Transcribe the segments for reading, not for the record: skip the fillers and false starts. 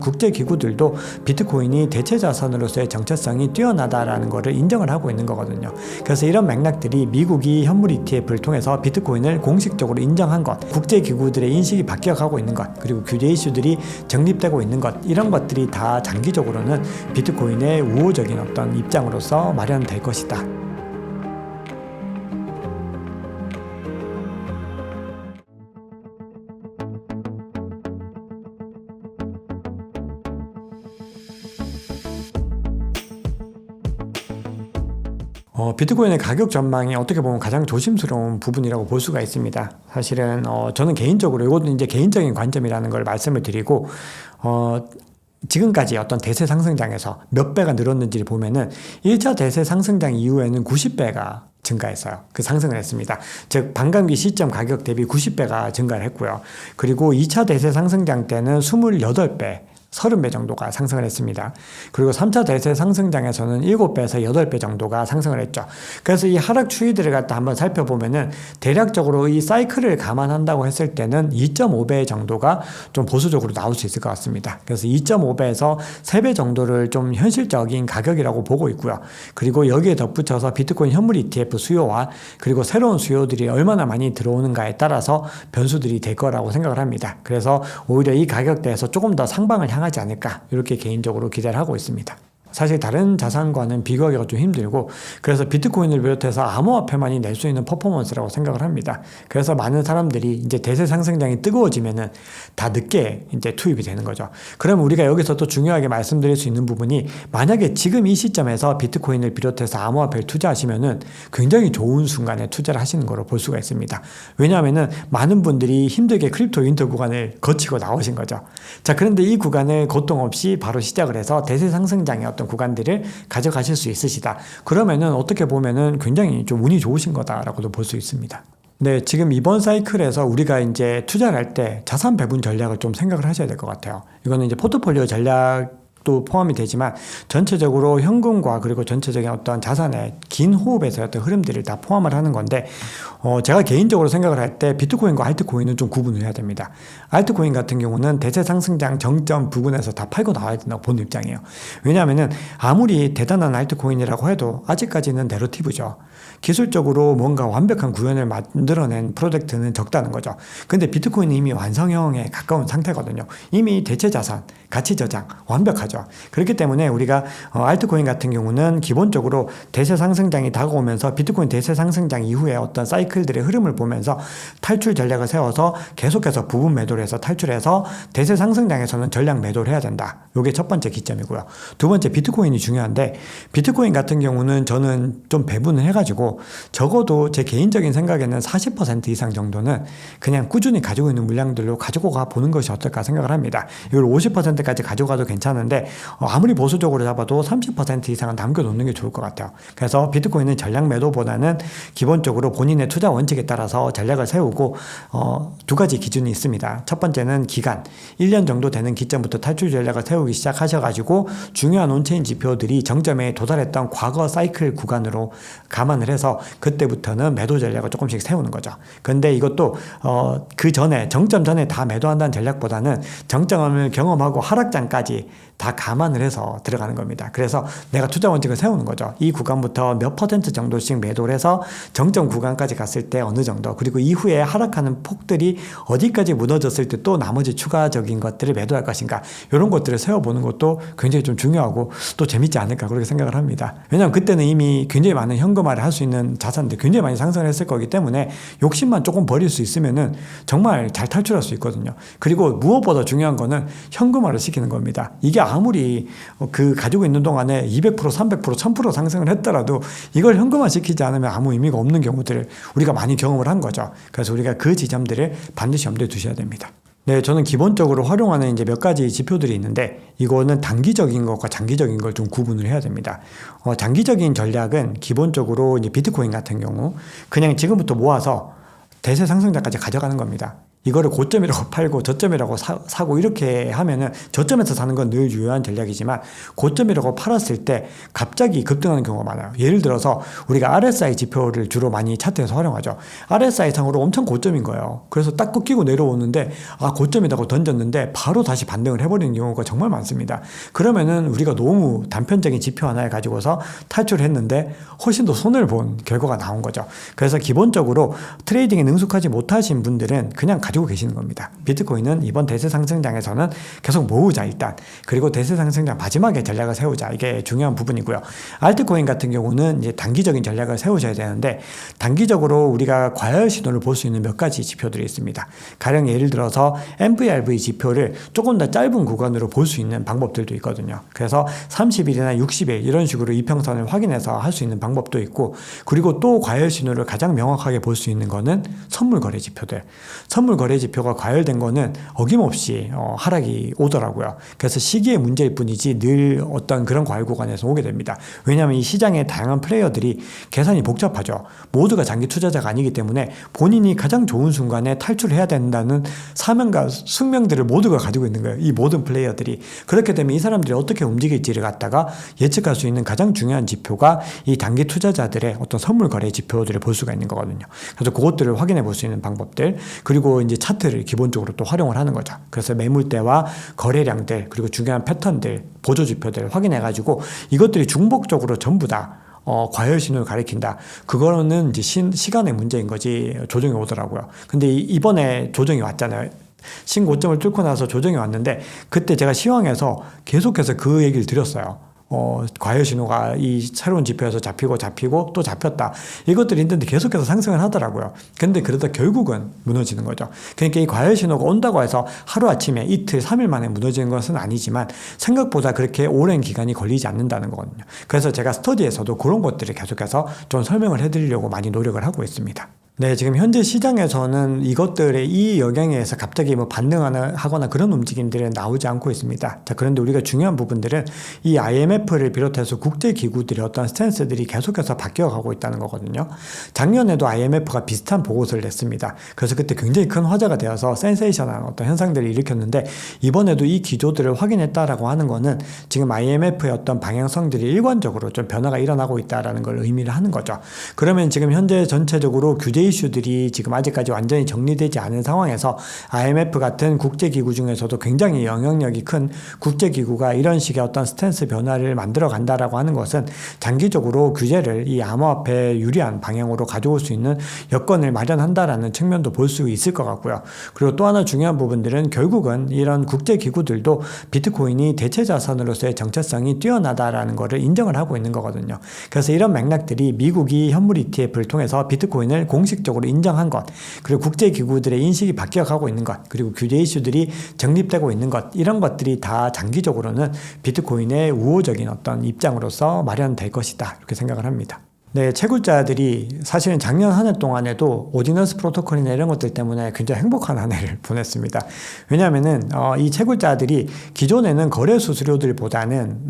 국제기구들도 비트코인이 대체 자산으로서의 정체성이 뛰어나다라는 것을 인정을 하고 있는 거거든요. 그래서 이런 맥락들이 미국이 현물 ETF를 통해서 비트코인을 공식적으로 인정한 것, 국제기구들의 인식이 바뀌어가고 있는 것, 그리고 규제 이슈들이 정립되고 있는 것, 이런 것들이 다 장기적으로는 비트코인의 우호적인 어떤 입장으로서 마련될 것이다. 비트코인의 가격 전망이 어떻게 보면 가장 조심스러운 부분이라고 볼 수가 있습니다. 사실은 저는 개인적으로 이것도 이제 개인적인 관점이라는 걸 말씀을 드리고 지금까지 어떤 대세 상승장에서 몇 배가 늘었는지를 보면은 1차 대세 상승장 이후에는 90배가 증가했어요. 그 상승을 했습니다. 즉 반감기 시점 가격 대비 90배가 증가를 했고요. 그리고 2차 대세 상승장 때는 28배 30배 정도가 상승을 했습니다. 그리고 3차 대세 상승장에서는 7배에서 8배 정도가 상승을 했죠. 그래서 이 하락 추이들을 갖다 한번 살펴보면은 대략적으로 이 사이클을 감안한다고 했을 때는 2.5배 정도가 좀 보수적으로 나올 수 있을 것 같습니다. 그래서 2.5배에서 3배 정도를 좀 현실적인 가격이라고 보고 있고요. 그리고 여기에 덧붙여서 비트코인 현물 ETF 수요와 그리고 새로운 수요들이 얼마나 많이 들어오는가에 따라서 변수들이 될 거라고 생각을 합니다. 그래서 오히려 이 가격대에서 조금 더 상방을 향하지 않을까 이렇게 개인적으로 기대를 하고 있습니다. 사실 다른 자산과는 비교하기가 좀 힘들고 그래서 비트코인을 비롯해서 암호화폐만이 낼 수 있는 퍼포먼스라고 생각을 합니다. 그래서 많은 사람들이 이제 대세 상승장이 뜨거워지면은 다 늦게 이제 투입이 되는 거죠. 그럼 우리가 여기서 또 중요하게 말씀드릴 수 있는 부분이 만약에 지금 이 시점에서 비트코인을 비롯해서 암호화폐를 투자하시면은 굉장히 좋은 순간에 투자를 하시는 거로 볼 수가 있습니다. 왜냐하면은 많은 분들이 힘들게 크립토 윈터 구간을 거치고 나오신 거죠. 자, 그런데 이 구간을 고통 없이 바로 시작을 해서 대세 상승장의 어떤 구간들을 가져가실 수 있으시다. 그러면은 어떻게 보면은 굉장히 좀 운이 좋으신 거다라고도 볼 수 있습니다. 네, 지금 이번 사이클에서 우리가 이제 투자를 할 때 자산 배분 전략을 좀 생각을 하셔야 될 것 같아요. 이거는 이제 포트폴리오 전략도 포함이 되지만 전체적으로 현금과 그리고 전체적인 어떤 자산의 긴 호흡에서의 어떤 흐름들을 다 포함을 하는 건데 제가 개인적으로 생각을 할 때 비트코인과 알트코인은 좀 구분을 해야 됩니다. 알트코인 같은 경우는 대세 상승장 정점 부근에서 다 팔고 나와야 된다고 보는 입장이에요. 왜냐하면은 아무리 대단한 알트코인이라고 해도 아직까지는 내러티브죠. 기술적으로 뭔가 완벽한 구현을 만들어낸 프로젝트는 적다는 거죠. 근데 비트코인은 이미 완성형에 가까운 상태거든요. 이미 대체 자산, 가치 저장 완벽하죠. 그렇기 때문에 우리가 알트코인 같은 경우는 기본적으로 대세 상승장이 다가오면서 비트코인 대세 상승장 이후에 어떤 사이클들의 흐름을 보면서 탈출 전략을 세워서 계속해서 부분 매도를 해서 탈출해서 대세 상승장에서는 전략 매도를 해야 된다. 이게 첫 번째 기점이고요. 두 번째 비트코인이 중요한데 비트코인 같은 경우는 저는 좀 배분을 해가지고 적어도 제 개인적인 생각에는 40% 이상 정도는 그냥 꾸준히 가지고 있는 물량들로 가지고 가 보는 것이 어떨까 생각을 합니다. 이걸 50%까지 가져가도 괜찮은데 아무리 보수적으로 잡아도 30% 이상은 남겨놓는 게 좋을 것 같아요. 그래서 비트코인은 전략 매도보다는 기본적으로 본인의 투자 원칙에 따라서 전략을 세우고 두 가지 기준이 있습니다. 첫 번째는 기간, 1년 정도 되는 기점부터 탈출 전략을 세우기 시작하셔가지고 중요한 온체인 지표들이 정점에 도달했던 과거 사이클 구간으로 감안을 해서 그때부터는 매도 전략을 조금씩 세우는 거죠. 근데 이것도 그 전에 정점 전에 다 매도한다는 전략보다는 정점을 경험하고 하락장까지 다 감안을 해서 들어가는 겁니다. 그래서 내가 투자 원칙을 세우는 거죠. 이 구간부터 몇 퍼센트 정도씩 매도를 해서 정점 구간까지 갔을 때 어느 정도, 그리고 이후에 하락하는 폭들이 어디까지 무너졌을 때 또 나머지 추가적인 것들을 매도할 것인가, 이런 것들을 세워보는 것도 굉장히 좀 중요하고 또 재밌지 않을까 그렇게 생각을 합니다. 왜냐하면 그때는 이미 굉장히 많은 현금화를 할 수 있는 자산들 굉장히 많이 상승을 했을 거기 때문에 욕심만 조금 버릴 수 있으면은 정말 잘 탈출할 수 있거든요. 그리고 무엇보다 중요한 거는 현금화를 시키는 겁니다. 이게 아무리 그 가지고 있는 동안에 200%, 300%, 1000% 상승을 했더라도 이걸 현금화 시키지 않으면 아무 의미가 없는 경우들을 우리가 많이 경험을 한 거죠. 그래서 우리가 그 지점들을 반드시 염두에 두셔야 됩니다. 네, 저는 기본적으로 활용하는 이제 몇 가지 지표들이 있는데 이거는 단기적인 것과 장기적인 걸 좀 구분을 해야 됩니다. 장기적인 전략은 기본적으로 이제 비트코인 같은 경우 그냥 지금부터 모아서 대세 상승장까지 가져가는 겁니다. 이거를 고점이라고 팔고 저점이라고 사고 이렇게 하면은 저점에서 사는 건 늘 유효한 전략이지만 고점이라고 팔았을 때 갑자기 급등하는 경우가 많아요. 예를 들어서 우리가 RSI 지표를 주로 많이 차트에서 활용하죠. RSI 상으로 엄청 고점인 거예요. 그래서 딱 꺾이고 내려오는데 고점이라고 던졌는데 바로 다시 반등을 해버리는 경우가 정말 많습니다. 그러면은 우리가 너무 단편적인 지표 하나에 가지고서 탈출을 했는데 훨씬 더 손해를 본 결과가 나온 거죠. 그래서 기본적으로 트레이딩에 능숙하지 못하신 분들은 그냥 가지고 계시는 겁니다. 비트코인은 이번 대세 상승장에서는 계속 모으자 일단. 그리고 대세 상승장 마지막에 전략을 세우자. 이게 중요한 부분이고요. 알트코인 같은 경우는 이제 단기적인 전략을 세우셔야 되는데 단기적으로 우리가 과열 신호를 볼 수 있는 몇 가지 지표들이 있습니다. 가령 예를 들어서 MVRV 지표를 조금 더 짧은 구간으로 볼 수 있는 방법들도 있거든요. 그래서 30일이나 60일 이런 식으로 이평선을 확인해서 할 수 있는 방법도 있고 그리고 또 과열 신호를 가장 명확하게 볼 수 있는 거는 선물 거래 지표들. 선물 거래 지표가 과열된 거는 어김없이 하락이 오더라고요. 그래서 시기의 문제일 뿐이지 늘 어떤 그런 과열 구간에서 오게 됩니다. 왜냐하면 이 시장의 다양한 플레이어들이 계산이 복잡하죠. 모두가 장기 투자자가 아니기 때문에 본인이 가장 좋은 순간에 탈출해야 된다는 사명과 숙명들을 모두가 가지고 있는 거예요. 이 모든 플레이어들이. 그렇게 되면 이 사람들이 어떻게 움직일지를 갖다가 예측할 수 있는 가장 중요한 지표가 이 단기 투자자들의 어떤 선물 거래 지표들을 볼 수가 있는 거거든요. 그래서 그것들을 확인해 볼 수 있는 방법들 그리고 이제 차트를 기본적으로 또 활용을 하는 거죠. 그래서 매물대와 거래량들 그리고 중요한 패턴들 보조 지표들을 확인해 가지고 이것들이 중복적으로 전부 다 과열 신호를 가리킨다. 그거는 이제 시간의 문제인 거지 조정이 오더라고요. 근데 이번에 조정이 왔잖아요. 신고점을 뚫고 나서 조정이 왔는데 그때 제가 시황에서 계속해서 그 얘기를 드렸어요. 과열 신호가 이 새로운 지표에서 잡히고 또 잡혔다. 이것들이 있는데 계속해서 상승을 하더라고요. 근데 그러다 결국은 무너지는 거죠. 그러니까 이 과열 신호가 온다고 해서 하루아침에 이틀, 3일 만에 무너지는 것은 아니지만 생각보다 그렇게 오랜 기간이 걸리지 않는다는 거거든요. 그래서 제가 스터디에서도 그런 것들을 계속해서 좀 설명을 해드리려고 많이 노력을 하고 있습니다. 네, 지금 현재 시장에서는 이것들의 이 영향에 의해서 갑자기 반등하거나 그런 움직임들은 나오지 않고 있습니다. 자, 그런데 우리가 중요한 부분들은 이 IMF를 비롯해서 국제기구들의 어떤 스탠스들이 계속해서 바뀌어가고 있다는 거거든요. 작년에도 IMF가 비슷한 보고서를 냈습니다. 그래서 그때 굉장히 큰 화제가 되어서 센세이션한 어떤 현상들을 일으켰는데 이번에도 이 기조들을 확인했다라고 하는 거는 지금 IMF의 어떤 방향성들이 일관적으로 좀 변화가 일어나고 있다라는 걸 의미를 하는 거죠. 그러면 지금 현재 전체적으로 규제 이슈들이 지금 아직까지 완전히 정리되지 않은 상황에서 IMF 같은 국제기구 중에서도 굉장히 영향력이 큰 국제기구가 이런 식의 어떤 스탠스 변화를 만들어 간다라고 하는 것은 장기적으로 규제를 이 암호화폐에 유리한 방향으로 가져올 수 있는 여건을 마련한다라는 측면도 볼 수 있을 것 같고요. 그리고 또 하나 중요한 부분들은 결국은 이런 국제기구들도 비트코인이 대체자산으로서의 정체성이 뛰어나다라는 것을 인정을 하고 있는 거거든요. 그래서 이런 맥락들이 미국이 현물 ETF를 통해서 비트코인을 공식적으로 인정한 것, 그리고 국제기구들의 인식이 바뀌어가고 있는 것, 그리고 규제 이슈들이 정립되고 있는 것, 이런 것들이 다 장기적으로는 비트코인의 우호적인 어떤 입장으로서 마련될 것이다. 이렇게 생각을 합니다. 네, 채굴자들이 사실은 작년 한 해 동안에도 오디너스 프로토콜이나 이런 것들 때문에 굉장히 행복한 한 해를 보냈습니다. 왜냐하면은 이 채굴자들이 기존에는 거래 수수료들보다는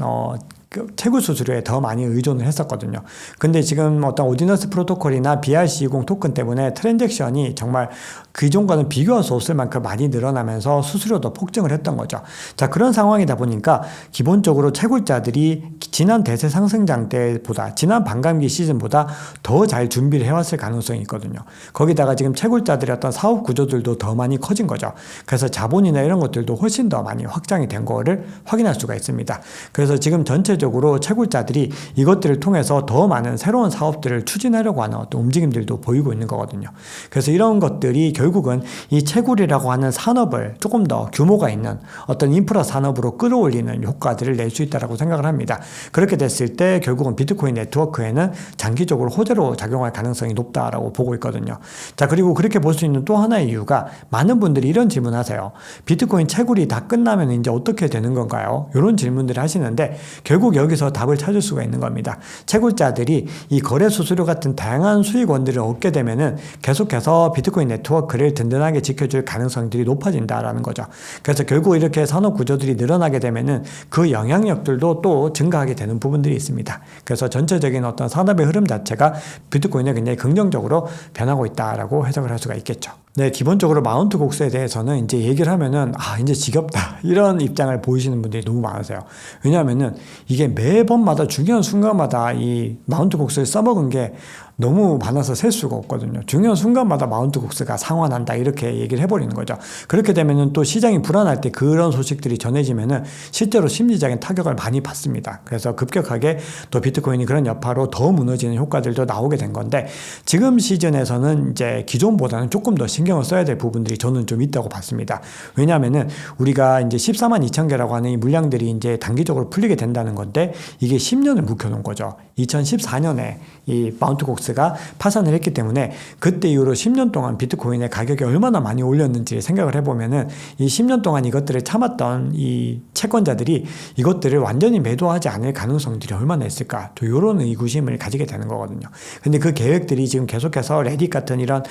채굴 수수료에 더 많이 의존을 했었거든요. 근데 지금 어떤 오디너스 프로토콜이나 BRC20 토큰 때문에 트랜잭션이 정말 기존과는 비교할 수 없을 만큼 많이 늘어나면서 수수료도 폭증을 했던 거죠. 자, 그런 상황이다 보니까 기본적으로 채굴자들이 지난 대세 상승장 때보다 지난 반감기 시즌보다 더 잘 준비를 해왔을 가능성이 있거든요. 거기다가 지금 채굴자들의 어떤 사업 구조들도 더 많이 커진 거죠. 그래서 자본이나 이런 것들도 훨씬 더 많이 확장이 된 거를 확인할 수가 있습니다. 그래서 지금 전체적으로 채굴자들이 이것들을 통해서 더 많은 새로운 사업들을 추진하려고 하는 어떤 움직임들도 보이고 있는 거거든요. 그래서 이런 것들이 결국은 이 채굴이라고 하는 산업을 조금 더 규모가 있는 어떤 인프라 산업으로 끌어올리는 효과들을 낼 수 있다고 생각을 합니다. 그렇게 됐을 때 결국은 비트코인 네트워크에는 장기적으로 호재로 작용할 가능성이 높다라고 보고 있거든요. 자, 그리고 그렇게 볼 수 있는 또 하나의 이유가 많은 분들이 이런 질문하세요. 비트코인 채굴이 다 끝나면 이제 어떻게 되는 건가요? 이런 질문들을 하시는데 결국 여기서 답을 찾을 수가 있는 겁니다. 채굴자들이 이 거래 수수료 같은 다양한 수익원들을 얻게 되면은 계속해서 비트코인 네트워크를 든든하게 지켜줄 가능성들이 높아진다라는 거죠. 그래서 결국 이렇게 산업 구조들이 늘어나게 되면은 그 영향력들도 또 증가하게 되는 부분들이 있습니다. 그래서 전체적인 어떤 산업의 흐름 자체가 비트코인에 굉장히 긍정적으로 변하고 있다라고 해석을 할 수가 있겠죠. 네, 기본적으로 마운트 곡수에 대해서는 이제 얘기를 하면은, 이제 지겹다. 이런 입장을 보이시는 분들이 너무 많으세요. 왜냐하면은 이게 매번마다 중요한 순간마다 이 마운트 곡수를 써먹은 게 너무 많아서 셀 수가 없거든요. 중요한 순간마다 마운트 곡스가 상환한다 이렇게 얘기를 해버리는 거죠. 그렇게 되면은 또 시장이 불안할 때 그런 소식들이 전해지면은 실제로 심리적인 타격을 많이 받습니다. 그래서 급격하게 또 비트코인이 그런 여파로 더 무너지는 효과들도 나오게 된 건데, 지금 시즌에서는 이제 기존보다는 조금 더 신경을 써야 될 부분들이 저는 좀 있다고 봤습니다. 왜냐하면은 우리가 이제 14만 2천 개라고 하는 이 물량들이 이제 단기적으로 풀리게 된다는 건데, 이게 10년을 묵혀놓은 거죠. 2014년에 이 마운트 곡스가 파산을 했기 때문에 그때 이후로 10년 동안 비트코인의 가격이 얼마나 많이 올렸는지 생각을 해보면은 이 10년 동안 이것들을 참았던 이 채권자들이 이것들을 완전히 매도하지 않을 가능성들이 얼마나 있을까, 또 이런 의구심을 가지게 되는 거거든요. 근데 그 계획들이 지금 계속해서 레딧 같은 이런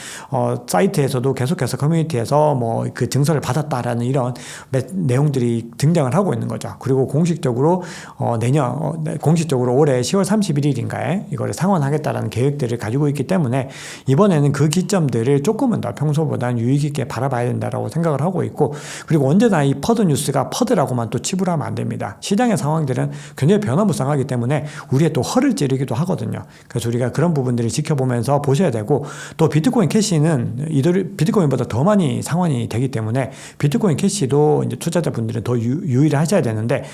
사이트에서도 계속해서 커뮤니티에서 뭐 그 증서를 받았다라는 이런 내용들이 등장을 하고 있는 거죠. 그리고 공식적으로 공식적으로 올해 10월 31일인가에 이거를 상환하겠다라는 계획들을 가지고 있기 때문에 이번에는 그 기점들을 조금은 더 평소보다는 유의 깊게 바라봐야 된다라고 생각을 하고 있고, 그리고 언제나 이 퍼드 뉴스가 퍼드라고만 또 치부하면 안 됩니다. 시장의 상황들은 굉장히 변화무쌍하기 때문에 우리의 또 허를 찌르기도 하거든요. 그래서 우리가 그런 부분들을 지켜보면서 보셔야 되고, 또 비트코인 캐시는 비트코인보다 더 많이 상환이 되기 때문에 비트코인 캐시도 이제 투자자분들은 더 유의를 하셔야 되는데,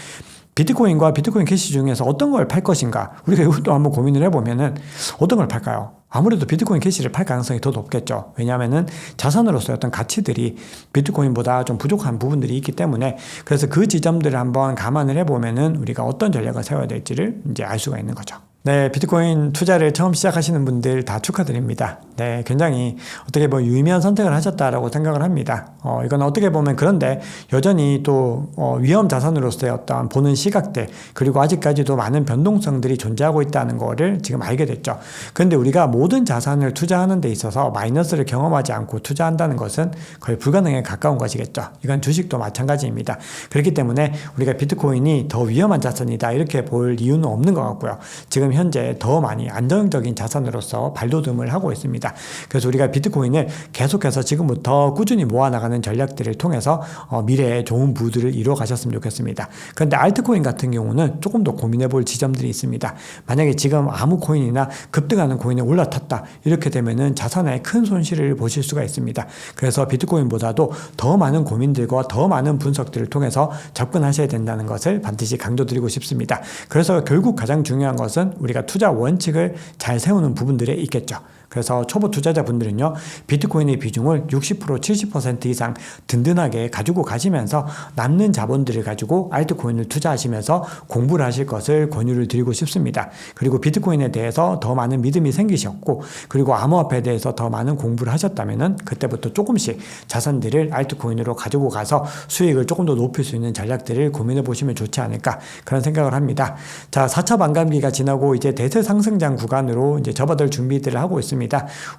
비트코인과 비트코인 캐시 중에서 어떤 걸 팔 것인가, 우리가 이것도 한번 고민을 해보면은 어떤 걸 팔까요? 아무래도 비트코인 캐시를 팔 가능성이 더 높겠죠. 왜냐하면은 자산으로서의 어떤 가치들이 비트코인보다 좀 부족한 부분들이 있기 때문에, 그래서 그 지점들을 한번 감안을 해보면은 우리가 어떤 전략을 세워야 될지를 이제 알 수가 있는 거죠. 네, 비트코인 투자를 처음 시작하시는 분들 다 축하드립니다. 네, 굉장히 어떻게 보면 유의미한 선택을 하셨다라고 생각을 합니다. 이건 어떻게 보면, 그런데 여전히 또 위험 자산으로서의 어떤 보는 시각들, 그리고 아직까지도 많은 변동성들이 존재하고 있다는 거를 지금 알게 됐죠. 그런데 우리가 모든 자산을 투자하는 데 있어서 마이너스를 경험하지 않고 투자한다는 것은 거의 불가능에 가까운 것이겠죠. 이건 주식도 마찬가지입니다. 그렇기 때문에 우리가 비트코인이 더 위험한 자산이다 이렇게 볼 이유는 없는 것 같고요. 지금 현재 더 많이 안정적인 자산으로서 발돋움을 하고 있습니다. 그래서 우리가 비트코인을 계속해서 지금부터 꾸준히 모아나가는 전략들을 통해서 미래에 좋은 부들을 이루어 가셨으면 좋겠습니다. 그런데 알트코인 같은 경우는 조금 더 고민해 볼 지점들이 있습니다. 만약에 지금 아무 코인이나 급등하는 코인에 올라탔다 이렇게 되면은 자산에 큰 손실을 보실 수가 있습니다. 그래서 비트코인보다도 더 많은 고민들과 더 많은 분석들을 통해서 접근하셔야 된다는 것을 반드시 강조드리고 싶습니다. 그래서 결국 가장 중요한 것은 우리가 투자 원칙을 잘 세우는 부분들에 있겠죠. 그래서 초보 투자자분들은요, 비트코인의 비중을 60%, 70% 이상 든든하게 가지고 가시면서 남는 자본들을 가지고 알트코인을 투자하시면서 공부를 하실 것을 권유를 드리고 싶습니다. 그리고 비트코인에 대해서 더 많은 믿음이 생기셨고, 그리고 암호화폐에 대해서 더 많은 공부를 하셨다면은 그때부터 조금씩 자산들을 알트코인으로 가지고 가서 수익을 조금 더 높일 수 있는 전략들을 고민해 보시면 좋지 않을까, 그런 생각을 합니다. 자, 4차 반감기가 지나고 이제 대세 상승장 구간으로 이제 접어들 준비들을 하고 있습니다.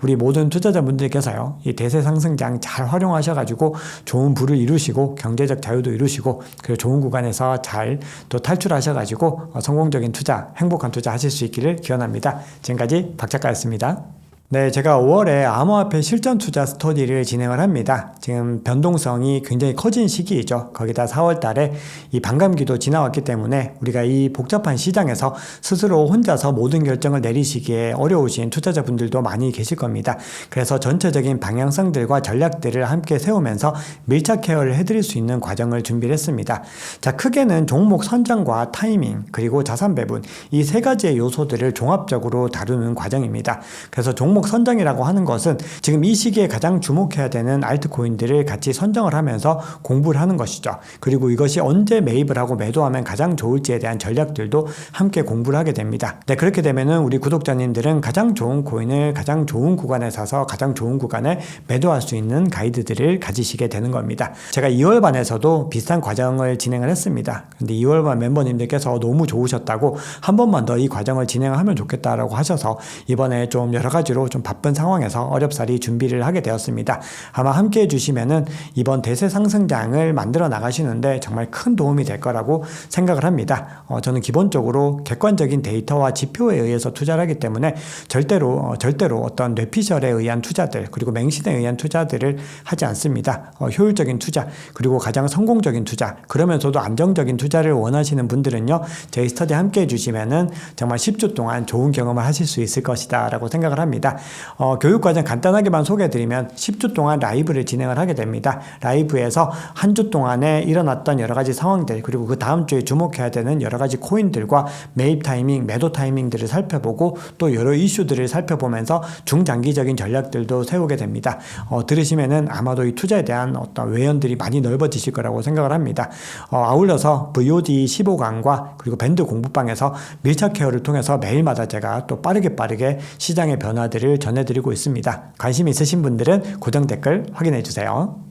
우리 모든 투자자분들께서요, 이 대세 상승장 잘 활용하셔가지고 좋은 부를 이루시고 경제적 자유도 이루시고, 그리고 좋은 구간에서 잘 또 탈출하셔가지고 성공적인 투자, 행복한 투자 하실 수 있기를 기원합니다. 지금까지 박 작가였습니다. 네, 제가 5월에 암호화폐 실전 투자 스터디를 진행을 합니다. 지금 변동성이 굉장히 커진 시기이죠. 거기다 4월 달에 이 반감기도 지나왔기 때문에 우리가 이 복잡한 시장에서 스스로 혼자서 모든 결정을 내리시기에 어려우신 투자자분들도 많이 계실 겁니다. 그래서 전체적인 방향성들과 전략들을 함께 세우면서 밀착 케어를 해드릴 수 있는 과정을 준비를 했습니다. 자, 크게는 종목 선정과 타이밍, 그리고 자산 배분, 이 세 가지의 요소들을 종합적으로 다루는 과정입니다. 그래서 종목 선정이라고 하는 것은 지금 이 시기에 가장 주목해야 되는 알트코인들을 같이 선정을 하면서 공부를 하는 것이죠. 그리고 이것이 언제 매입을 하고 매도하면 가장 좋을지에 대한 전략들도 함께 공부를 하게 됩니다. 네, 그렇게 되면은 우리 구독자님들은 가장 좋은 코인을 가장 좋은 구간에 사서 가장 좋은 구간에 매도할 수 있는 가이드들을 가지시게 되는 겁니다. 제가 2월반에서도 비슷한 과정을 진행을 했습니다. 근데 2월반 멤버님들께서 너무 좋으셨다고 한 번만 더 이 과정을 진행하면 좋겠다라고 하셔서 이번에 좀 여러 가지로 대비로 좀 바쁜 상황에서 어렵사리 준비를 하게 되었습니다. 아마 함께 해주시면은 이번 대세 상승장을 만들어 나가시는데 정말 큰 도움이 될 거라고 생각을 합니다. 저는 기본적으로 객관적인 데이터와 지표에 의해서 투자를 하기 때문에 절대로 어떤 뇌피셜에 의한 투자들 그리고 맹신에 의한 투자들을 하지 않습니다. 효율적인 투자 그리고 가장 성공적인 투자 그러면서도 안정적인 투자를 원하시는 분들은요 저희 스터디 함께 해주시면은 정말 10주 동안 좋은 경험을 하실 수 있을 것이다 라고 생각을 합니다. 교육과정 간단하게만 소개해드리면 10주 동안 라이브를 진행을 하게 됩니다. 라이브에서 한 주 동안에 일어났던 여러 가지 상황들 그리고 그 다음 주에 주목해야 되는 여러 가지 코인들과 매입 타이밍, 매도 타이밍들을 살펴보고 또 여러 이슈들을 살펴보면서 중장기적인 전략들도 세우게 됩니다. 들으시면은 아마도 이 투자에 대한 어떤 외연들이 많이 넓어지실 거라고 생각을 합니다. 아울러서 VOD 15강과 그리고 밴드 공부방에서 밀착 케어를 통해서 매일마다 제가 또 빠르게 시장의 변화들을 전해드리고 있습니다. 관심 있으신 분들은 고정 댓글 확인해 주세요.